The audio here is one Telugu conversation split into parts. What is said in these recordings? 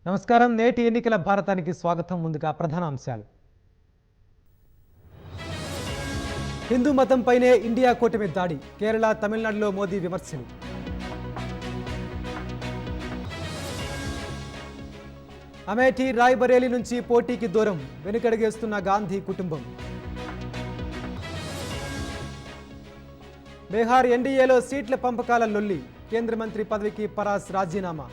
నమస్కారం. నేటి ఎన్నికల భారతానికి స్వాగతం. ముందుగా ప్రధాన అంశాలు. హిందూ మతంపైనే ఇండియా కూటమి దాడి. కేరళ, తమిళనాడులో మోదీ విమర్శలు. అమేఠీ, రాయ్బరేలీ నుంచి పోటీకి దూరం. వెనుకడుగేస్తున్న గాంధీ కుటుంబం. బీహార్ ఎన్డీఏలో సీట్ల పంపకాల లొల్లి. కేంద్ర మంత్రి పదవికి పరాస్ రాజీనామా.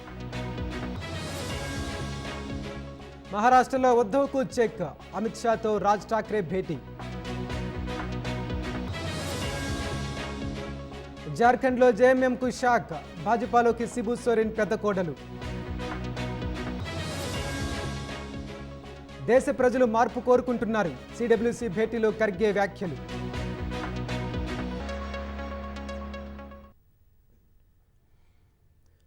మహారాష్ట్రలో ఉద్ధవ్కు చెక్. అమిత్ షాతో రాజ్ ఠాక్రే భేటీ. జార్ఖండ్లో జేఎంఎంకు షాక్. భాజపాలోకి శిబు సోరెన్ పెద్ద కోడలు. దేశ ప్రజలు మార్పు కోరుకుంటున్నారు. సిడబ్ల్యూసీ భేటీలో ఖర్గే వ్యాఖ్యలు.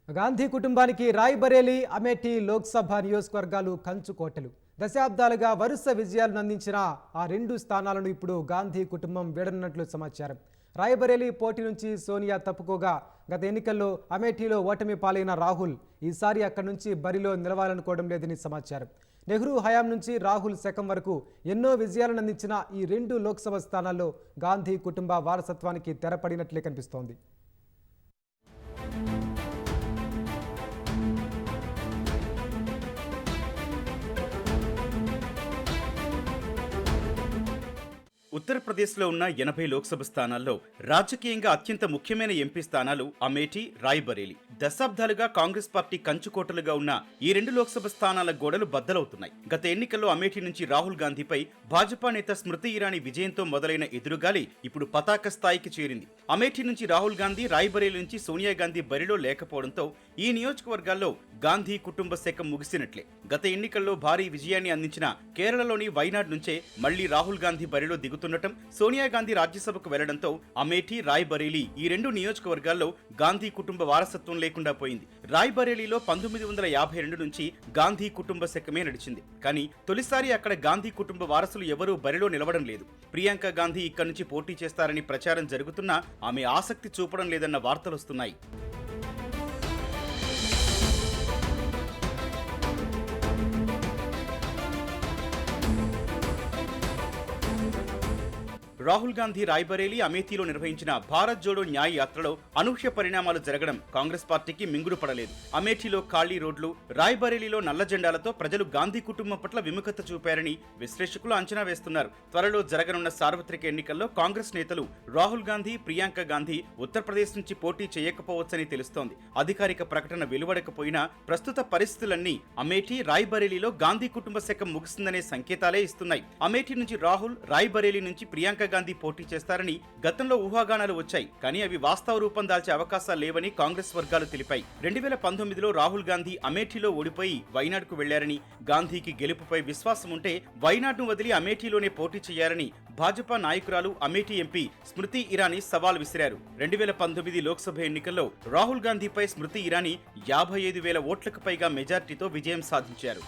గాంధీ కుటుంబానికి రాయ్బరేలీ, అమేఠీ లోక్సభ నియోజకవర్గాలు కంచుకోటలు. దశాబ్దాలుగా వరుస విజయాలను అందించిన ఆ రెండు స్థానాలను ఇప్పుడు గాంధీ కుటుంబం వీడనున్నట్లు సమాచారం. రాయ్బరేలీ పోటీ నుంచి సోనియా తప్పుకోగా, గత ఎన్నికల్లో అమేఠీలో ఓటమి పాలైన రాహుల్ ఈసారి అక్కడి నుంచి బరిలో నిలవాలనుకోవడం లేదని సమాచారం. నెహ్రూ హయాం నుంచి రాహుల్ శకం వరకు ఎన్నో విజయాలను అందించిన ఈ రెండు లోక్సభ స్థానాల్లో గాంధీ కుటుంబ వారసత్వానికి తెరపడినట్లే కనిపిస్తోంది. ఉత్తరప్రదేశ్లో ఉన్న 80 లోక్సభ స్థానాల్లో రాజకీయంగా అత్యంత ముఖ్యమైన ఎంపీ స్థానాలు అమేఠీ, రాయ్బరేలీ. దశాబ్దాలుగా కాంగ్రెస్ పార్టీ కంచుకోటలుగా ఉన్న ఈ రెండు లోక్సభ స్థానాల గోడలు బద్దలవుతున్నాయి. గత ఎన్నికల్లో అమేఠీ నుంచి రాహుల్ గాంధీపై భాజపా నేత స్మృతి ఇరానీ విజయంతో మొదలైన ఎదురుగాలి ఇప్పుడు పతాక స్థాయికి చేరింది. అమేఠీ నుంచి రాహుల్ గాంధీ, రాయ్బరేలీ నుంచి సోనియా గాంధీ బరిలో లేకపోవడంతో ఈ నియోజకవర్గాల్లో గాంధీ కుటుంబ శకం ముగిసినట్లే. గత ఎన్నికల్లో భారీ విజయాన్ని అందించిన కేరళలోని వైనాడ్ నుంచే మళ్లీ రాహుల్ గాంధీ బరిలో దిగుతుండటం, సోనియా గాంధీ రాజ్యసభకు వెళ్లడంతో అమేఠీ, రాయ్బరేలీ ఈ రెండు నియోజకవర్గాల్లో గాంధీ కుటుంబ వారసత్వం లేకుండా పోయింది. రాయ్బరేలీలో 1952 నుంచి గాంధీ కుటుంబ శకమే నడిచింది. కానీ తొలిసారి అక్కడ గాంధీ కుటుంబ వారసులు ఎవరూ బరిలో నిలవడం లేదు. ప్రియాంక గాంధీ ఇక్కడి నుంచి పోటీ చేస్తారని ప్రచారం జరుగుతున్నా ఆమె ఆసక్తి చూపడం లేదన్న వార్తలొస్తున్నాయి. రాహుల్ గాంధీ రాయ్బరేలీ, అమేఠీలో నిర్వహించిన భారత్ జోడో న్యాయ్ యాత్రలో అనూహ్య పరిణామాలు జరగడం కాంగ్రెస్ పార్టీకి మింగుడు పడలేదు. అమేఠీలో ఖాళీ రోడ్లు, రాయ్బరేలీలో నల్ల జెండాలతో ప్రజలు గాంధీ కుటుంబం పట్ల విముఖత చూపారని విశ్లేషకులు అంచనా వేస్తున్నారు. త్వరలో జరగనున్న సార్వత్రిక ఎన్నికల్లో కాంగ్రెస్ నేతలు రాహుల్ గాంధీ, ప్రియాంక గాంధీ ఉత్తరప్రదేశ్ నుంచి పోటీ చేయకపోవచ్చని తెలుస్తోంది. అధికారిక ప్రకటన వెలువడకపోయినా ప్రస్తుత పరిస్థితులన్నీ అమేఠీ, రాయ్బరేలీలో గాంధీ కుటుంబ శకం ముగిసిందనే సంకేతాలే ఇస్తున్నాయి. అమేఠీ నుంచి రాహుల్, రాయ్బరేలీ నుంచి ప్రియాంక గాంధీ పోటీ చేస్తారని గతంలో ఊహాగానాలు వచ్చాయి. కానీ అవి వాస్తవ రూపం దాల్చే అవకాశాలు లేవని కాంగ్రెస్ వర్గాలు తెలిపాయి. 2019లో రాహుల్ గాంధీ అమేఠీలో ఓడిపోయి వైనాడ్కు వెళ్లారని, గాంధీకి గెలుపుపై విశ్వాసం ఉంటే వైనాడ్ను వదిలి అమేఠీలోనే పోటీ చేయాలని భాజపా నాయకురాలు, అమేఠీ ఎంపీ స్మృతి ఇరానీ సవాల్ విసిరారు. 2019 లోక్సభ ఎన్నికల్లో రాహుల్ గాంధీపై స్మృతి ఇరానీ 55,000 ఓట్లకు పైగా మెజార్టీతో విజయం సాధించారు.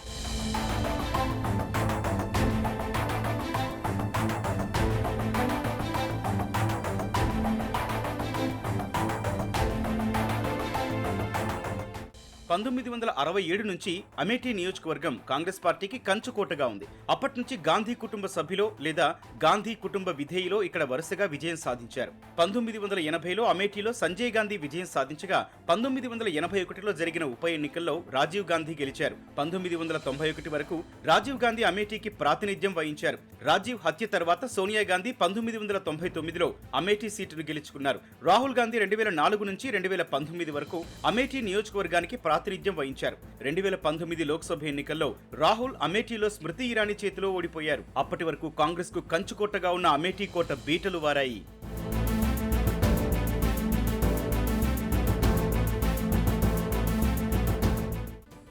1967 నుంచి అమేఠీ నియోజకవర్గం కాంగ్రెస్ పార్టీకి కంచుకోటగా ఉంది. అప్పటి నుంచి గాంధీ కుటుంబ సభ్యులో లేదా గాంధీ కుటుంబ విధేయులో ఇక్కడ వరుసగా విజయం సాధించారు. 1980లో అమేఠీలో సంజయ్ గాంధీ విజయం సాధించగా 1981లో జరిగిన ఉప ఎన్నికల్లో రాజీవ్ గాంధీ గెలిచారు. 1991 వరకు రాజీవ్ గాంధీ అమేఠీకి ప్రాతినిధ్యం వహించారు. రాజీవ్ హత్య తర్వాత సోనియా గాంధీ 1999లో అమేఠీ సీటును గెలుచుకున్నారు. రాహుల్ గాంధీ 2004 నుంచి 2019 వరకు అమేఠీ నియోజకవర్గానికి ప్రాతినిధ్యం వహించారు. 2019 లోక్సభ ఎన్నికల్లో రాహుల్ అమేఠీలో స్మృతి ఇరానీ చేతిలో ఓడిపోయారు. అప్పటి వరకు కాంగ్రెస్ కు కంచుకోటగా ఉన్న అమేఠీ కోట బీటలు వారాయి.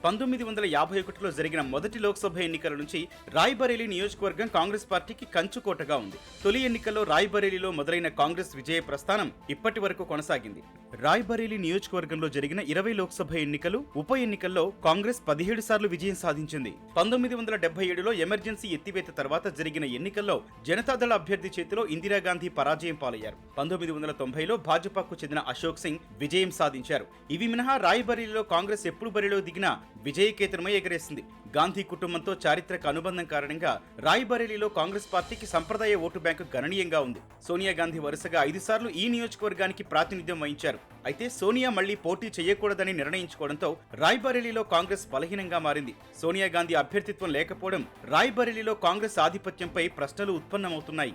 1951లో జరిగిన మొదటి లోక్సభ ఎన్నికల నుంచి రాయ్బరేలీ నియోజకవర్గం కాంగ్రెస్ పార్టీకి కంచుకోటగా ఉంది. తొలి ఎన్నికల్లో రాయ్బరేలీలో మొదలైన కాంగ్రెస్ విజయ ప్రస్థానం ఇప్పటి వరకు కొనసాగింది. రాయ్బరేలీ నియోజకవర్గంలో జరిగిన 20 లోక్సభ ఎన్నికలు ఉప ఎన్నికల్లో కాంగ్రెస్ 17 సార్లు విజయం సాధించింది. 1977లో ఎమర్జెన్సీ ఎత్తివేత తర్వాత జరిగిన ఎన్నికల్లో జనతాదళ అభ్యర్థి చేతిలో ఇందిరాగాంధీ పరాజయం పాలయ్యారు. 1990లో భాజపాకు చెందిన అశోక్ సింగ్ విజయం సాధించారు. ఇవి మినహా రాయ్బరేలీలో కాంగ్రెస్ ఎప్పుడు బరిలో దిగినా విజయకేతనమై ఎగరేసింది. గాంధీ కుటుంబంతో చారిత్రక అనుబంధం కారణంగా రాయ్బరేలీలో కాంగ్రెస్ పార్టీకి సంప్రదాయ ఓటు బ్యాంకు గణనీయంగా ఉంది. సోనియా గాంధీ వరుసగా 5 సార్లు ఈ నియోజకవర్గానికి ప్రాతినిధ్యం వహించారు. అయితే సోనియా మళ్లీ పోటీ చేయకూడదని నిర్ణయించుకోవడంతో రాయ్బరేలీలో కాంగ్రెస్ బలహీనంగా మారింది. సోనియా గాంధీ అభ్యర్థిత్వం లేకపోవడం రాయ్బరేలీలో కాంగ్రెస్ ఆధిపత్యంపై ప్రశ్నలు ఉత్పన్నమవుతున్నాయి.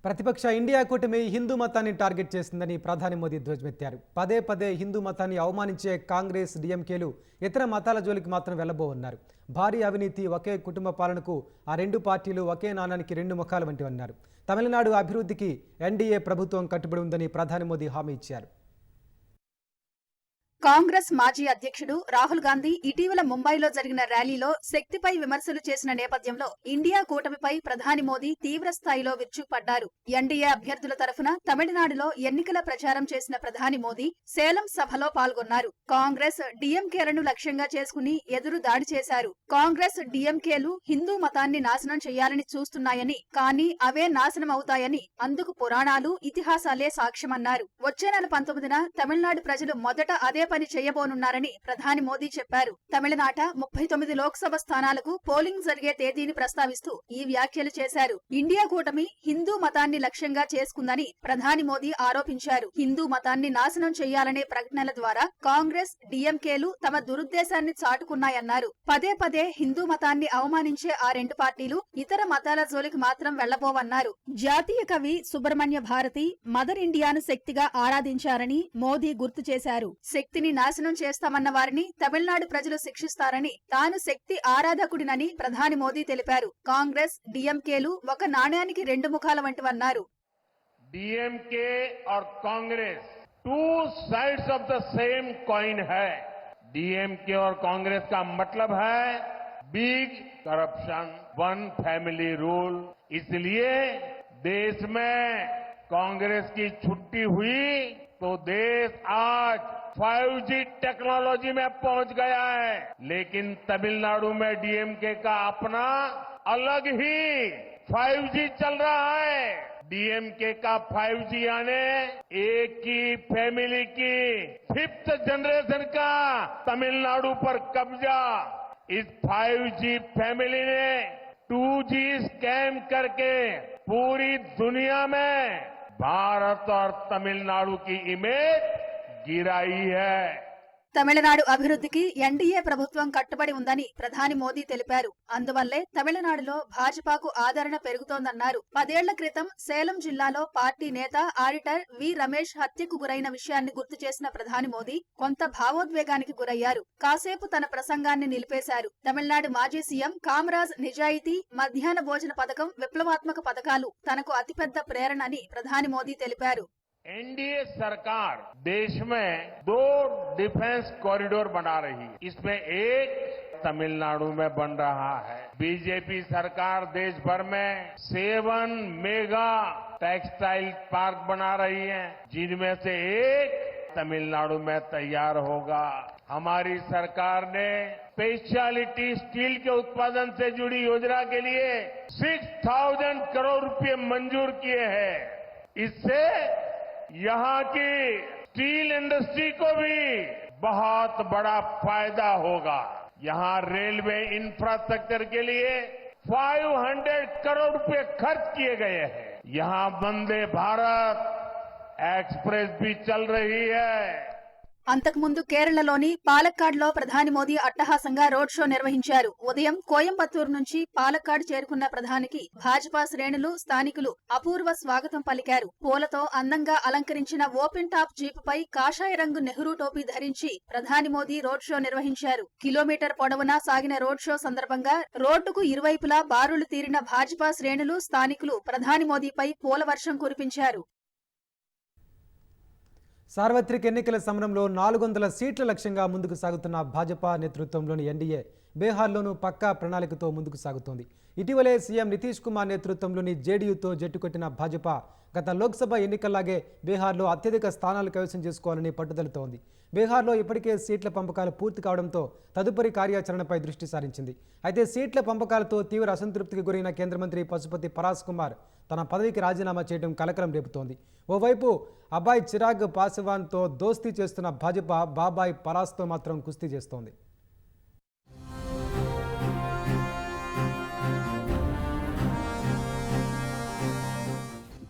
ప్రతిపక్ష ఇండియా కూటమి హిందూ మతాన్ని టార్గెట్ చేసిందని ప్రధాని మోదీ ధ్వజమెత్తారు. పదే పదే హిందూ మతాన్ని అవమానించే కాంగ్రెస్, డిఎంకేలు ఇతర మతాల జోలికి మాత్రం వెళ్లబోవన్నారు. భారీ అవినీతి, ఒకే కుటుంబ పాలనకు ఆ రెండు పార్టీలు ఒకే నాణానికి రెండు ముఖాలు వంటివన్నారు. తమిళనాడు అభివృద్ధికి ఎన్డీఏ ప్రభుత్వం కట్టుబడి ఉందని ప్రధాని మోదీ హామీ ఇచ్చారు. కాంగ్రెస్ మాజీ అధ్యక్షుడు రాహుల్ గాంధీ ఇటీవల ముంబైలో జరిగిన ర్యాలీలో శక్తిపై విమర్శలు చేసిన నేపథ్యంలో ఇండియా కూటమిపై ప్రధాని మోదీ తీవ్ర స్థాయిలో విరుచుకుపడ్డారు. ఎన్డీఏ అభ్యర్థుల తరఫున తమిళనాడులో ఎన్నికల ప్రచారం చేసిన ప్రధాని మోదీ సేలం సభలో పాల్గొన్నారు. కాంగ్రెస్, డిఎంకేలను లక్ష్యంగా చేసుకుని ఎదురు దాడి చేశారు. కాంగ్రెస్, డిఎంకేలు హిందూ మతాన్ని నాశనం చేయాలని చూస్తున్నాయని, కానీ అవే నాశనం అవుతాయని అందుకు పురాణాలు, ఇతిహాసాలే సాక్ష్యమన్నారు. వచ్చే నెల 19న తమిళనాడు ప్రజలు మొదట అదే పని చేయబోనున్నారని ప్రధాని మోదీ చెప్పారు. తమిళనాట 39 లోక్సభ స్థానాలకు పోలింగ్ జరిగే తేదీని ప్రస్తావిస్తూ ఈ వ్యాఖ్యలు చేశారు. ఇండియా కూటమి హిందూ మతాన్ని లక్ష్యంగా చేసుకుందని ప్రధాని మోదీ ఆరోపించారు. హిందూ మతాన్ని నాశనం చేయాలనే ప్రకటనల ద్వారా కాంగ్రెస్, డిఎంకేలు తమ దురుద్దేశాన్ని చాటుకున్నాయన్నారు. పదే పదే హిందూ మతాన్ని అవమానించే ఆ రెండు పార్టీలు ఇతర మతాల జోలికి మాత్రం వెళ్లబోవన్నారు. జాతీయ కవి సుబ్రహ్మణ్య భారతి మదర్ ఇండియాను శక్తిగా ఆరాధించారని మోదీ గుర్తు చేశారు. శక్తిని నాశనం చేస్తామన్న వారిని తమిళనాడు ప్రజలు శిక్షిస్తారని, తాను శక్తి ఆరాధకుడినని ప్రధాని మోదీ తెలిపారు. కాంగ్రెస్, డిఎంకేలు ఒక నాణ్యానికి రెండు ముఖాల వంటివన్నారు. डीएमके और Congress two sides of the same coin है. डीएमके और कांग्रेस का मतलब है big corruption, one family rule. इसलिए देश में कांग्रेस की छुट्टी हुई तो देश आज 5G टेक्नोलॉजी में पहुंच गया है. लेकिन तमिलनाडु में डीएमके का अपना अलग ही 5G चल रहा है. डीएमके का 5G यानी एक की फैमिली की 5th जनरेशन का तमिलनाडु पर कब्जा. इस 5G फैमिली ने 2G स्कैम करके पूरी दुनिया में भारत और तमिलनाडु की इमेज गिराई है. తమిళనాడు అభివృద్ధికి ఎన్డీఏ ప్రభుత్వం కట్టుబడి ఉందని ప్రధాని మోదీ తెలిపారు. అందువల్లే తమిళనాడులో భాజపాకు ఆదరణ పెరుగుతోందన్నారు. 10 ఏళ్ల క్రితం సేలం జిల్లాలో పార్టీ నేత, ఆడిటర్ వి రమేష్ హత్యకు గురైన విషయాన్ని గుర్తు చేసిన ప్రధాని మోదీ కొంత భావోద్వేగానికి గురయ్యారు. కాసేపు తన ప్రసంగాన్ని నిలిపేశారు. తమిళనాడు మాజీ సీఎం కామరాజ్ నిజాయితీ, మధ్యాహ్న భోజన పథకం, విప్లవాత్మక పథకాలు తనకు అతిపెద్ద ప్రేరణని ప్రధాని మోదీ తెలిపారు. एनडीए सरकार देश में 2 डिफेंस कॉरिडोर बना रही है. इसमें एक तमिलनाडु में बन रहा है. बीजेपी सरकार देश भर में 7 मेगा टेक्सटाइल पार्क बना रही है, जिनमें से एक तमिलनाडु में तैयार होगा. हमारी सरकार ने स्पेशलिटी स्टील के उत्पादन से जुड़ी योजना के लिए 6,000 करोड़ रुपए मंजूर किए हैं. इससे यहाँ की स्टील इंडस्ट्री को भी बहुत बड़ा फायदा होगा. यहाँ रेलवे इंफ्रास्ट्रक्चर के लिए 500 करोड़ रुपए खर्च किए गए हैं. यहाँ वंदे भारत एक्सप्रेस भी चल रही है. అంతకుముందు కేరళలోని పాలక్కాడ్లో ప్రధాని మోదీ అట్టహాసంగా రోడ్ షో నిర్వహించారు. ఉదయం కోయంబత్తూరు నుంచి పాలక్కాడ్ చేరుకున్న ప్రధానికి భాజపా శ్రేణులు, స్థానికులు అపూర్వ స్వాగతం పలికారు. పూలతో అందంగా అలంకరించిన ఓపెన్ టాప్ జీపుపై కాషాయ రంగు నెహ్రూ టోపీ ధరించి ప్రధాని మోదీ రోడ్ షో నిర్వహించారు. కిలోమీటర్ పొడవునా సాగిన రోడ్ షో సందర్భంగా రోడ్డుకు ఇరువైపులా బారులు తీరిన భాజపా శ్రేణులు, స్థానికులు ప్రధాని మోదీపై పూల వర్షం కురిపించారు. సార్వత్రిక ఎన్నికల సమరంలో 400 సీట్ల లక్ష్యంగా ముందుకు సాగుతున్న భాజపా నేతృత్వంలోని ఎన్డీఏ బీహార్లోనూ పక్కా ప్రణాళికతో ముందుకు సాగుతోంది. ఇటీవలే సీఎం నితీష్ కుమార్ నేతృత్వంలోని జేడీయూతో జట్టు కట్టిన భాజపా గత లోక్సభ ఎన్నికల్లాగే బీహార్లో అత్యధిక స్థానాలు కైవసం చేసుకోవాలని పట్టుదలతో ఉంది. బీహార్లో ఇప్పటికే సీట్ల పంపకాలు పూర్తి కావడంతో తదుపరి కార్యాచరణపై దృష్టి సారించింది. అయితే సీట్ల పంపకాలతో తీవ్ర అసంతృప్తికి గురైన కేంద్ర మంత్రి పశుపతి పరాస్ కుమార్ తన పదవికి రాజీనామా చేయడం కలకలం రేపుతోంది. ఓవైపు అబాయ్ చిరాగ్ పాస్వాన్తో దోస్తీ చేస్తున్న భాజపా బాబాయ్ పరాస్తో మాత్రం కుస్తీ చేస్తోంది.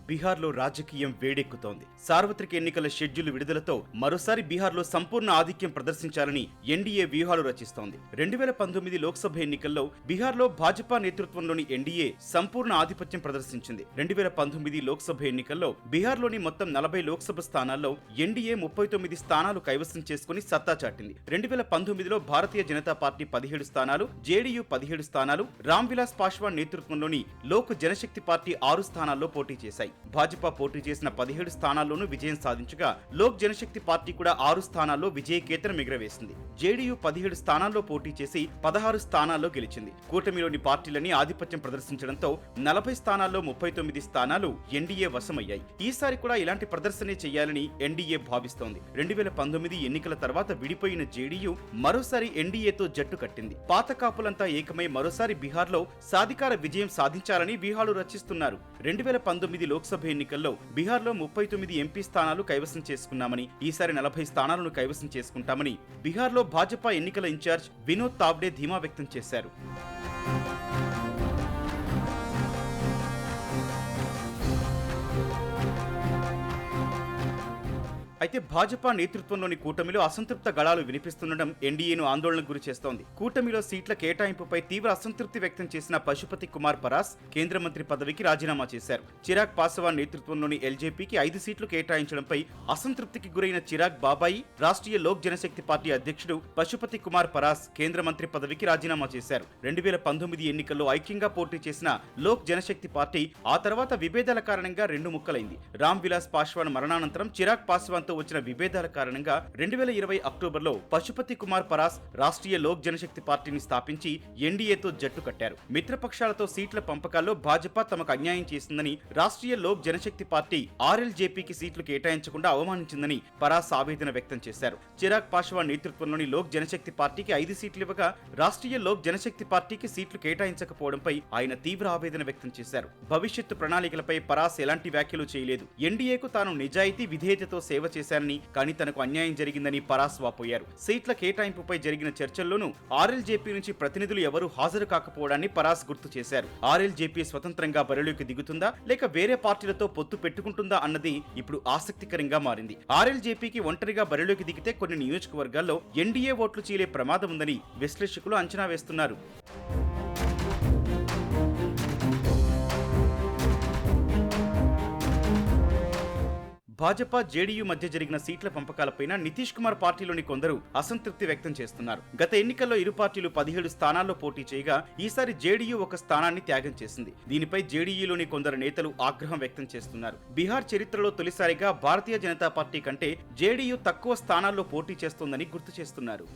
బీహార్లో రాజకీయం వేడెక్కుతోంది. సార్వత్రిక ఎన్నికల షెడ్యూల్ విడుదలతో మరోసారి బీహార్లో సంపూర్ణ ఆధిక్యం ప్రదర్శించాలని ఎన్డీఏ వ్యూహాలు రచిస్తోంది. 2019 లోక్సభ ఎన్నికల్లో బీహార్లో భాజపా నేతృత్వంలోని ఎన్డీఏ సంపూర్ణ ఆధిపత్యం ప్రదర్శించింది. 2019 లోక్సభ ఎన్నికల్లో బీహార్లోని మొత్తం 40 లోక్సభ స్థానాల్లో ఎన్డీఏ 39 స్థానాలు కైవసం చేసుకుని సత్తా చాటింది. 2019లో భారతీయ జనతా పార్టీ 17 స్థానాలు, జేడీయూ 17 స్థానాలు, రామ్ విలాస్ పాస్వాన్ నేతృత్వంలోని లోక్ జనశక్తి పార్టీ 6 స్థానాల్లో పోటీ చేశాయి. భాజపా పోటీ చేసిన 17 స్థానాల్లోనూ విజయం సాధించగా లోక్ జనశక్తి పార్టీ కూడా 6 స్థానాల్లో విజయకేతనం ఎగురవేసింది. జేడీయూ 17 స్థానాల్లో పోటీ చేసి 16 స్థానాల్లో గెలిచింది. కూటమిలోని పార్టీలని ఆధిపత్యం ప్రదర్శించడంతో 40 స్థానాల్లో 39 స్థానాలు ఎన్డీఏ వశమయ్యాయి. ఈసారి కూడా ఇలాంటి ప్రదర్శనే చేయాలని ఎన్డీఏ భావిస్తోంది. 2019 ఎన్నికల తర్వాత విడిపోయిన జేడీయూ మరోసారి ఎన్డీఏతో జట్టు కట్టింది. పాత కాపులంతా ఏకమై మరోసారి బీహార్లో సాధికార విజయం సాధించాలని వ్యూహాలు రచిస్తున్నారు. 2019 లోక్సభ ఎన్నికల్లో బీహార్లో 39 ఎంపీ స్థానాలు కైవసం చేసుకున్నామని, ఈసారి 40 స్థానాలను కైవసం చేసుకుంటామని బీహార్లో భాజపా ఎన్నికల ఇన్ఛార్జ్ వినోద్ తావ్డే ధీమా వ్యక్తం చేశారు. అయితే భాజపా నేతృత్వంలోని కూటమిలో అసంతృప్త గళాలు వినిపిస్తుండడం ఎన్డీఏను ఆందోళనకు గురి చేస్తోంది. కూటమిలో సీట్ల కేటాయింపుపై తీవ్ర అసంతృప్తి వ్యక్తం చేసిన పశుపతి కుమార్ పరాస్ కేంద్ర మంత్రి పదవికి రాజీనామా చేశారు. చిరాగ్ పాస్వాన్ నేతృత్వంలోని ఎల్జేపీకి 5 సీట్లు కేటాయించడంపై అసంతృప్తికి గురైన చిరాగ్ బాబాయి రాష్ట్రీయ లోక్ జనశక్తి పార్టీ అధ్యక్షుడు పశుపతి కుమార్ పరాస్ కేంద్ర మంత్రి పదవికి రాజీనామా చేశారు. 2019 ఎన్నికల్లో ఐక్యంగా పోటీ చేసిన లోక్ జనశక్తి పార్టీ ఆ తర్వాత విభేదాల కారణంగా 2 ముక్కలైంది. రామ్ విలాస్ పాస్వాన్ మరణానంతరం చిరాగ్ పాస్వాన్ వచ్చిన విభేదాల కారణంగా 2020 అక్టోబర్లో పశుపతి కుమార్ పరాస్ రాష్ట్రీయ లోక్ జనశక్తి పార్టీని స్థాపించి ఎన్డీఏతో జట్టు కట్టారు. మిత్రపక్షాలతో సీట్ల పంపకాల్లో భాజపా తమకు అన్యాయం చేసిందని, రాష్ట్రీయ లోక్ జనశక్తి పార్టీ ఆర్ఎల్జేపీకి సీట్లు కేటాయించకుండా అవమానించిందని పరాస్ ఆవేదన వ్యక్తం చేశారు. చిరాగ్ పాస్వాన్ నేతృత్వంలోని లోక్ జనశక్తి పార్టీకి 5 సీట్లు ఇవ్వగా రాష్ట్రీయ లోక్ జనశక్తి పార్టీకి సీట్లు కేటాయించకపోవడంపై ఆయన తీవ్ర ఆవేదన వ్యక్తం చేశారు. భవిష్యత్తు ప్రణాళికలపై పరాస్ ఎలాంటి వ్యాఖ్యలు చేయలేదు. ఎన్డీఏకు తాను నిజాయితీ విధేయతతో సేవ చేశారని, కానీ తనకు అన్యాయం జరిగిందని పరాస్ వాపోయారు. సీట్ల కేటాయింపుపై జరిగిన చర్చల్లోనూ ఆర్ఎల్జేపీ నుంచి ప్రతినిధులు ఎవరూ హాజరు కాకపోవడాన్ని పరాస్ గుర్తు చేశారు. ఆర్ఎల్జేపీ స్వతంత్రంగా బరిలోకి దిగుతుందా లేక వేరే పార్టీలతో పొత్తు పెట్టుకుంటుందా అన్నది ఇప్పుడు ఆసక్తికరంగా మారింది. ఆర్ఎల్జేపీకి ఒంటరిగా బరిలోకి దిగితే కొన్ని నియోజకవర్గాల్లో ఎన్డీఏ ఓట్లు చీలే ప్రమాదం ఉందని విశ్లేషకులు అంచనా వేస్తున్నారు. భాజపా జేడీయూ మధ్య జరిగిన సీట్ల పంపకాలపైన నితీష్ కుమార్ పార్టీలోని కొందరు అసంతృప్తి వ్యక్తం చేస్తున్నారు. గత ఎన్నికల్లో ఇరు పార్టీలు 17 స్థానాల్లో పోటీ చేయగా ఈసారి జేడీయూ ఒక స్థానాన్ని త్యాగం చేసింది. దీనిపై జేడీయూలోని కొందరు నేతలు ఆగ్రహం వ్యక్తం చేస్తున్నారు. బీహార్ చరిత్రలో తొలిసారిగా భారతీయ జనతా పార్టీ కంటే జేడీయూ తక్కువ స్థానాల్లో పోటీ చేస్తోందని గుర్తు చేస్తున్నారు.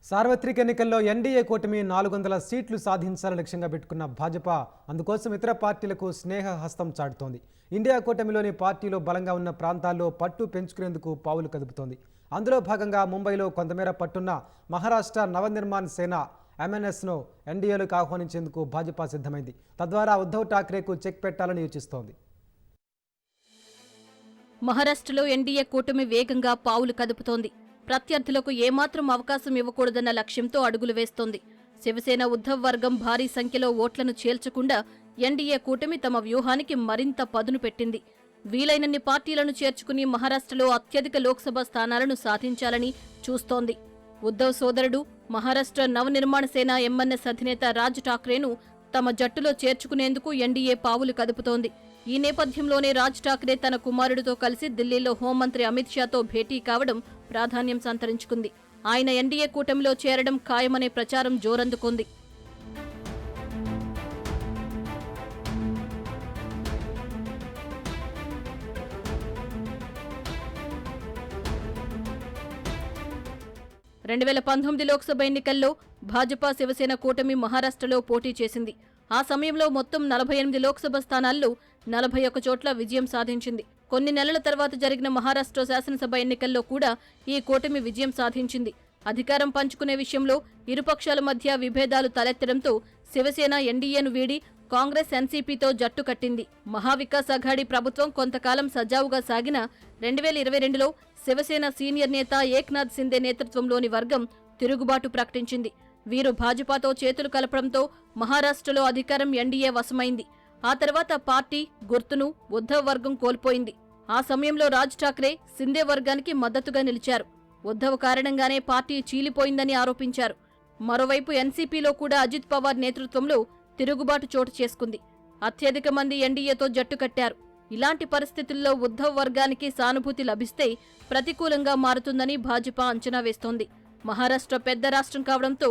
సార్వత్రిక ఎన్నికల్లో ఎన్డీఏ కూటమి 400 సీట్లు సాధించాలని లక్ష్యంగా పెట్టుకున్న భాజపా అందుకోసం ఇతర పార్టీలకు స్నేహ హస్తం చాటుతోంది. ఇండియా కూటమిలోని పార్టీలో బలంగా ఉన్న ప్రాంతాల్లో పట్టు పెంచుకునేందుకు పావులు కదుపుతోంది. అందులో భాగంగా ముంబైలో కొంతమేర పట్టున్న మహారాష్ట్ర నవనిర్మాణ్ సేన ఎంఎన్ఎస్ను ఎన్డీఏలోకి ఆహ్వానించేందుకు భాజపా సిద్ధమైంది. తద్వారా ఉద్ధవ్ ఠాక్రేకు చెక్ పెట్టాలని యోచిస్తోంది. మహారాష్ట్రలో ఎన్డీఏ కూటమి వేగంగా పావులు కదుపుతోంది. ప్రత్యర్థులకు ఏమాత్రం అవకాశం ఇవ్వకూడదన్న లక్ష్యంతో అడుగులు వేస్తోంది. శివసేన ఉద్ధవ్ వర్గం భారీ సంఖ్యలో ఓట్లను చేల్చకుండా ఎన్డీఏ కూటమి తమ వ్యూహానికి మరింత పదును పెట్టింది. వీలైనన్ని పార్టీలను చేర్చుకుని మహారాష్ట్రలో అత్యధిక లోక్సభ స్థానాలను సాధించాలని చూస్తోంది. ఉద్ధవ్ సోదరుడు మహారాష్ట్ర నవనిర్మాణ సేన ఎంఎన్ఎస్ అధినేత రాజ్ ఠాక్రేను తమ జట్టులో చేర్చుకునేందుకు ఎన్డీఏ పావులు కదుపుతోంది. ఈ నేపథ్యంలోనే రాజ్ ఠాక్రే తన కుమారుడితో కలిసి ఢిల్లీలో హోంమంత్రి అమిత్ షాతో భేటీ కావడం ప్రాధాన్యం సంతరించుకుంది. ఆయన ఎన్డీఏ కూటమిలో చేరడం ఖాయమనే ప్రచారం జోరందుకుంది. 2019 లోక్సభ ఎన్నికల్లో భాజపా శివసేన కూటమి మహారాష్ట్రలో పోటీ చేసింది. ఆ సమయంలో మొత్తం 48 లోక్సభ స్థానాల్లో 41 చోట్ల విజయం సాధించింది. కొన్ని నెలల తర్వాత జరిగిన మహారాష్ట్ర శాసనసభ ఎన్నికల్లో కూడా ఈ కూటమి విజయం సాధించింది. అధికారం పంచుకునే విషయంలో ఇరుపక్షాల మధ్య విభేదాలు తలెత్తడంతో శివసేన ఎన్డీఏను వీడి కాంగ్రెస్ ఎన్సీపీతో జట్టు కట్టింది. మహావికాస్ అఘాడీ ప్రభుత్వం కొంతకాలం సజావుగా సాగిన 2022లో శివసేన సీనియర్ నేత ఏక్నాథ్ సిందే నేతృత్వంలోని వర్గం తిరుగుబాటు ప్రకటించింది. వీరు భాజపాతో చేతులు కలపడంతో మహారాష్ట్రలో అధికారం ఎన్డీఏ వశమైంది. ఆ తర్వాత పార్టీ గుర్తును ఉద్ధవ్ వర్గం కోల్పోయింది. ఆ సమయంలో రాజ్ ఠాక్రే సిందే వర్గానికి మద్దతుగా నిలిచారు. ఉద్ధవ్ కారణంగానే పార్టీ చీలిపోయిందని ఆరోపించారు. మరోవైపు ఎన్సీపీలో కూడా అజిత్ పవార్ నేతృత్వంలో తిరుగుబాటు చోటు చేసుకుంది. అత్యధిక మంది ఎన్డీఏతో జట్టు కట్టారు. ఇలాంటి పరిస్థితుల్లో ఉద్ధవ్ వర్గానికి సానుభూతి లభిస్తే ప్రతికూలంగా మారుతుందని భాజపా అంచనా వేస్తోంది. మహారాష్ట్ర పెద్ద రాష్ట్రం కావడంతో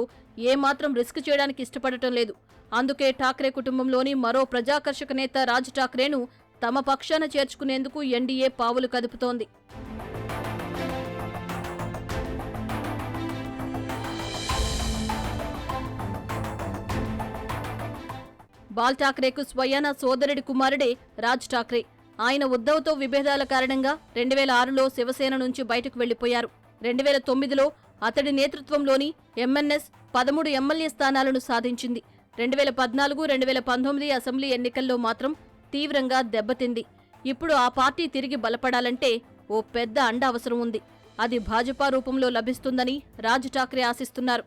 ఏమాత్రం రిస్క్ చేయడానికి ఇష్టపడటం లేదు. అందుకే ఠాక్రే కుటుంబంలోని మరో ప్రజాకర్షక నేత రాజ్ ఠాక్రేను తమ పక్షాన చేర్చుకునేందుకు ఎన్డీఏ పావులు కదుపుతోంది. బాల్ ఠాక్రేకు స్వయానా సోదరుడి కుమారుడే రాజ్ ఠాక్రే. ఆయన ఉద్ధవ్తో విభేదాల కారణంగా 2006లో శివసేన నుంచి బయటకు వెళ్లిపోయారు. 2009లో అతడి నేతృత్వంలోని ఎంఎన్ఎస్ 13 ఎమ్మెల్యే స్థానాలను సాధించింది. 2014, 2019 అసెంబ్లీ ఎన్నికల్లో మాత్రం తీవ్రంగా దెబ్బతింది. ఇప్పుడు ఆ పార్టీ తిరిగి బలపడాలంటే ఓ పెద్ద అండ అవసరం ఉంది. అది భాజపా రూపంలో లభిస్తుందని రాజ్ ఠాక్రే ఆశిస్తున్నారు.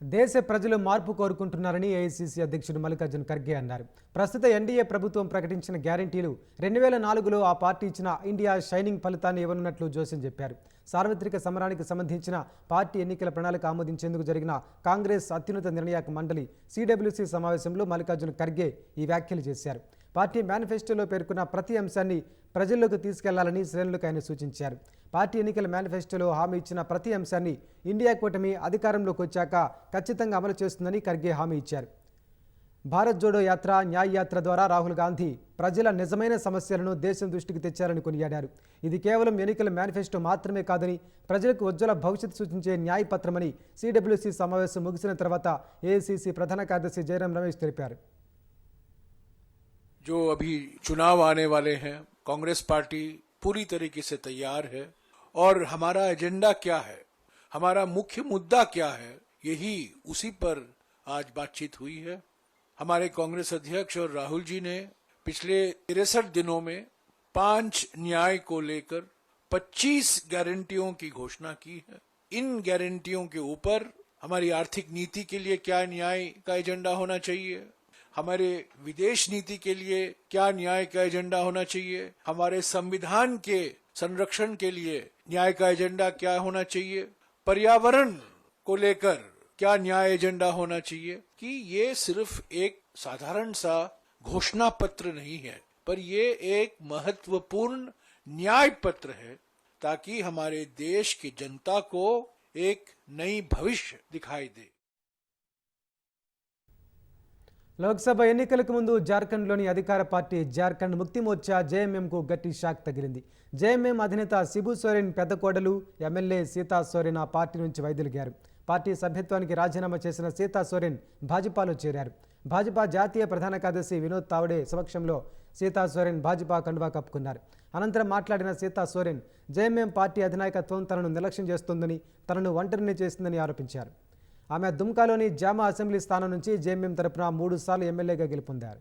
దేశ ప్రజలు మార్పు కోరుకుంటున్నారని ఏఐసీసీ అధ్యక్షుడు మల్లికార్జున ఖర్గే అన్నారు. ప్రస్తుత ఎన్డీఏ ప్రభుత్వం ప్రకటించిన గ్యారంటీలు 2004లో ఆ పార్టీ ఇచ్చిన ఇండియా షైనింగ్ ఫలితాన్ని ఇవ్వనున్నట్లు జోసెన్ చెప్పారు. సార్వత్రిక సమరానికి సంబంధించిన పార్టీ ఎన్నికల ప్రణాళిక ఆమోదించేందుకు జరిగిన కాంగ్రెస్ అత్యున్నత నిర్ణాయక మండలి సిడబ్ల్యూసీ సమావేశంలో మల్లికార్జున ఖర్గే ఈ వ్యాఖ్యలు చేశారు. పార్టీ మేనిఫెస్టోలో పేర్కొన్న ప్రతి అంశాన్ని ప్రజల్లోకి తీసుకెళ్లాలని శ్రేణులకు ఆయన సూచించారు. పార్టీ ఎన్నికల మేనిఫెస్టోలో హామీ ఇచ్చిన ప్రతి అంశాన్ని ఇండియా కూటమి అధికారంలోకి వచ్చాక ఖచ్చితంగా అమలు చేస్తుందని ఖర్గే హామీ ఇచ్చారు. భారత్ జోడో యాత్ర, న్యాయ్ యాత్ర ద్వారా రాహుల్ గాంధీ ప్రజల నిజమైన సమస్యలను దేశం దృష్టికి తెచ్చారని కొనియాడారు. ఇది కేవలం ఎన్నికల మేనిఫెస్టో మాత్రమే కాదని ప్రజలకు ఉజ్వల భవిష్యత్తు సూచించే న్యాయ పత్రమని సిడబ్ల్యూసీ సమావేశం ముగిసిన తర్వాత ఏఐసీసీ ప్రధాన కార్యదర్శి జయరాం రమేష్ తెలిపారు. जो अभी चुनाव आने वाले हैं, कांग्रेस पार्टी पूरी तरीके से तैयार है और हमारा एजेंडा क्या है, हमारा मुख्य मुद्दा क्या है, यही उसी पर आज बातचीत हुई है. हमारे कांग्रेस अध्यक्ष और राहुल जी ने पिछले 63 दिनों में 5 न्याय को लेकर 25 गारंटियों की घोषणा की है. इन गारंटियों के ऊपर हमारी आर्थिक नीति के लिए क्या न्याय का एजेंडा होना चाहिए, हमारे विदेश नीति के लिए क्या न्याय का एजेंडा होना चाहिए, हमारे संविधान के संरक्षण के लिए न्याय का एजेंडा क्या होना चाहिए, पर्यावरण को लेकर क्या न्याय एजेंडा होना चाहिए. कि ये सिर्फ एक साधारण सा घोषणा पत्र नहीं है, पर ये एक महत्वपूर्ण न्याय पत्र है ताकि हमारे देश की जनता को एक नई भविष्य दिखाई दे. లోక్సభ ఎన్నికలకు ముందు జార్ఖండ్లోని అధికార పార్టీ జార్ఖండ్ ముక్తి మోర్చా జేఎంఎంకు గట్టి షాక్ తగిలింది. జేఎంఎం అధినేత శిబు సోరెన్ పెద్ద కోడలు ఎమ్మెల్యే సీతా సోరెన్ ఆ పార్టీ నుంచి వైదొలిగారు. పార్టీ సభ్యత్వానికి రాజీనామా చేసిన సీతా సోరెన్ భాజపాలో చేరారు. భాజపా జాతీయ ప్రధాన కార్యదర్శి వినోద్ తావడే సమక్షంలో సీతా సోరెన్ భాజపా కండువా కప్పుకున్నారు. అనంతరం మాట్లాడిన సీతా సోరెన్ జేఎంఎం పార్టీ అధినాయకత్వం తనను నిర్లక్ష్యం చేస్తోందని, తనను ఒంటరిని చేస్తుందని ఆరోపించారు. ఆమె దుమ్కాలోని జామా అసెంబ్లీ స్థానం నుంచి జేఎంఎం తరపున 3 సార్లు ఎమ్మెల్యేగా గెలుపొందారు.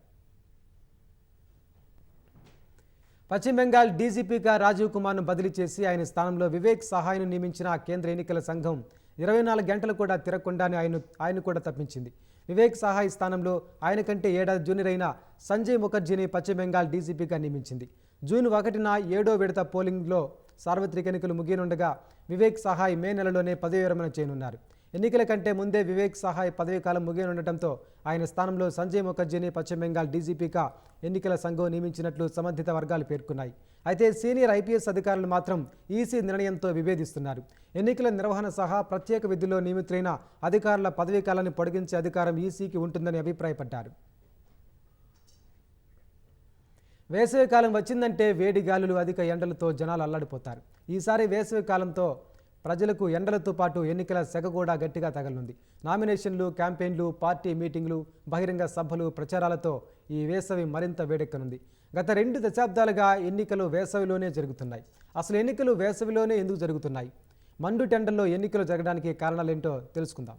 పశ్చిమ బెంగాల్ డీజీపీగా రాజీవ్ కుమార్ను బదిలీ చేసి ఆయన స్థానంలో వివేక్ సహాయ్ను నియమించిన కేంద్ర ఎన్నికల సంఘం 24 గంటలు కూడా తిరగకుండానే ఆయన కూడా తప్పించింది. వివేక్ సహాయ్ స్థానంలో ఆయన కంటే ఏడాది జూనియర్ అయిన సంజయ్ ముఖర్జీని పశ్చిమ బెంగాల్ డీజీపీగా నియమించింది. జూన్ 1న 7వ విడత పోలింగ్లో సార్వత్రిక ఎన్నికలు ముగియనుండగా వివేక్ సహాయ్ మే నెలలోనే పదవి విరమణ చేయనున్నారు. ఎన్నికల కంటే ముందే వివేక్ సహాయ్ పదవీ కాలం ముగియనుండటంతో ఆయన స్థానంలో సంజయ్ ముఖర్జీని పశ్చిమ బెంగాల్ డీజీపీగా ఎన్నికల సంఘం నియమించినట్లు సంబంధిత వర్గాలు పేర్కొన్నాయి. అయితే సీనియర్ ఐపీఎస్ అధికారులు మాత్రం ఈసీ నిర్ణయంతో విభేదిస్తున్నారు. ఎన్నికల నిర్వహణ సహా ప్రత్యేక విధుల్లో నియమితులైన అధికారుల పదవీ కాలాన్ని పొడిగించే అధికారం ఈసీకి ఉంటుందని అభిప్రాయపడ్డారు. వేసవి కాలం వచ్చిందంటే వేడి గాలులు అధిక ఎండలతో జనాలు అల్లాడిపోతారు. ఈసారి వేసవి కాలంతో ప్రజలకు ఎండలతో పాటు ఎన్నికల సెగ కూడా గట్టిగా తగలనుంది. నామినేషన్లు, క్యాంపెయిన్లు, పార్టీ మీటింగ్లు, బహిరంగ సభలు, ప్రచారాలతో ఈ వేసవి మరింత వేడెక్కనుంది. గత 2 దశాబ్దాలుగా ఎన్నికలు వేసవిలోనే జరుగుతున్నాయి. అసలు ఎన్నికలు వేసవిలోనే ఎందుకు జరుగుతున్నాయి? మండుటెండల్లో ఎన్నికలు జరగడానికి కారణాలేంటో తెలుసుకుందాం.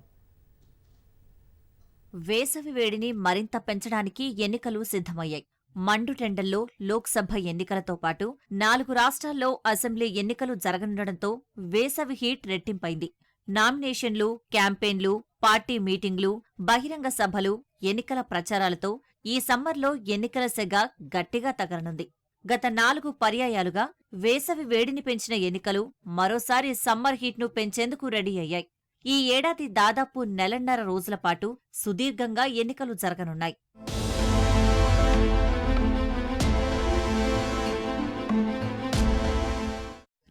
వేసవి వేడిని మరింత పెంచడానికి ఎన్నికలు సిద్ధమయ్యాయి. మండుటెండల్లో లోక్సభ ఎన్నికలతో పాటు 4 రాష్ట్రాల్లో అసెంబ్లీ ఎన్నికలు జరగనుండటంతో వేసవి హీట్ రెట్టింపైంది. నామినేషన్లు, క్యాంపెయిన్లు, పార్టీ మీటింగ్లు, బహిరంగ సభలు, ఎన్నికల ప్రచారాలతో ఈ సమ్మర్లో ఎన్నికల సెగ గట్టిగా తగలనుంది. గత 4 పర్యాయాలుగా వేసవి వేడిని పెంచిన ఎన్నికలు మరోసారి సమ్మర్ హీట్ను పెంచేందుకు రెడీ అయ్యాయి. ఈ ఏడాది దాదాపు 1.5 రోజుల పాటు సుదీర్ఘంగా ఎన్నికలు జరగనున్నాయి.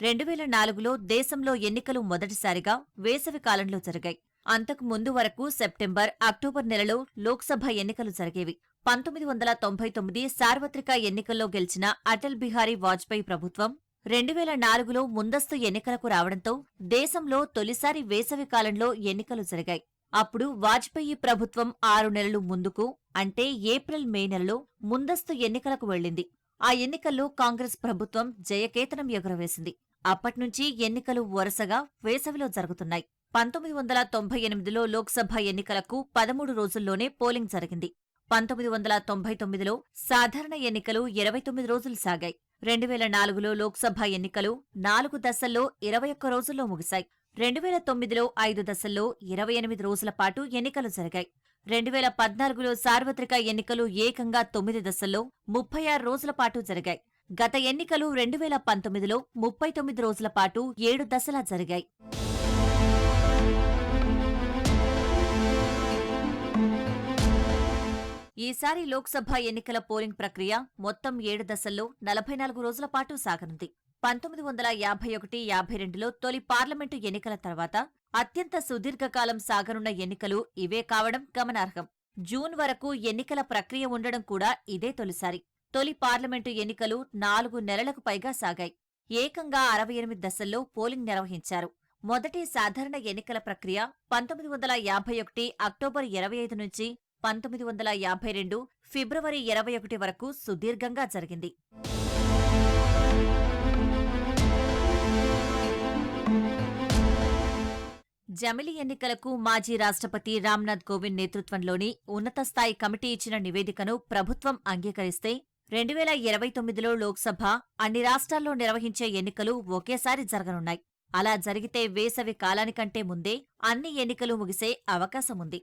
రెండు 2004లో దేశంలో ఎన్నికలు మొదటిసారిగా వేసవి కాలంలో జరిగాయి. అంతకు ముందు వరకు సెప్టెంబర్, అక్టోబర్ నెలలో లోక్సభ ఎన్నికలు జరిగేవి. 1999 సార్వత్రిక ఎన్నికల్లో గెలిచిన అటల్ బిహారీ వాజ్పేయి ప్రభుత్వం 2004లో ముందస్తు ఎన్నికలకు రావడంతో దేశంలో తొలిసారి వేసవి కాలంలో ఎన్నికలు జరిగాయి. అప్పుడు వాజ్పేయి ప్రభుత్వం 6 నెలలు ముందుకు, అంటే ఏప్రిల్, మే నెలలో ముందస్తు ఎన్నికలకు వెళ్లింది. ఆ ఎన్నికల్లో కాంగ్రెస్ ప్రభుత్వం జయకేతనం ఎగురవేసింది. అప్పట్నుంచి ఎన్నికలు వరుసగా వేసవిలో జరుగుతున్నాయి. 1998లో లోక్సభ ఎన్నికలకు 13 రోజుల్లోనే పోలింగ్ జరిగింది. 1999లో సాధారణ ఎన్నికలు 29 రోజులు సాగాయి. 2004లో లోక్సభ ఎన్నికలు 4 దశల్లో 21 రోజుల్లో ముగిశాయి. 2009లో 5 దశల్లో 28 రోజుల పాటు ఎన్నికలు జరిగాయి. 2014లో సార్వత్రిక ఎన్నికలు ఏకంగా 9 దశల్లో 36 రోజుల పాటు జరిగాయి. గత ఎన్నికలు 2019లో 39 రోజుల పాటు 7 దశలా జరిగాయి. ఈసారి లోక్సభ ఎన్నికల పోలింగ్ ప్రక్రియ మొత్తం 7 దశల్లో 44 రోజుల పాటు సాగనుంది. 1951-52లో తొలి పార్లమెంటు ఎన్నికల తర్వాత అత్యంత సుదీర్ఘకాలం సాగనున్న ఎన్నికలు ఇవే కావడం గమనార్హం. జూన్ వరకు ఎన్నికల ప్రక్రియ ఉండడం కూడా ఇదే తొలిసారి. తొలి పార్లమెంటు ఎన్నికలు 4 నెలలకు పైగా సాగాయి. ఏకంగా 68 దశల్లో పోలింగ్ నిర్వహించారు. మొదటి సాధారణ ఎన్నికల ప్రక్రియ 1951 అక్టోబర్ 25 నుంచి 1952 ఫిబ్రవరి 21 వరకు సుదీర్ఘంగా జరిగింది. జమిలీ ఎన్నికలకు మాజీ రాష్ట్రపతి రామ్నాథ్ కోవింద్ నేతృత్వంలోని ఉన్నత స్థాయి కమిటీ ఇచ్చిన నివేదికను ప్రభుత్వం అంగీకరిస్తే 2029లో లోక్సభ, అన్ని రాష్ట్రాల్లో నిర్వహించే ఎన్నికలు ఒకేసారి జరగనున్నాయి. అలా జరిగితే వేసవి కాలానికంటే ముందే అన్ని ఎన్నికలు ముగిసే అవకాశముంది.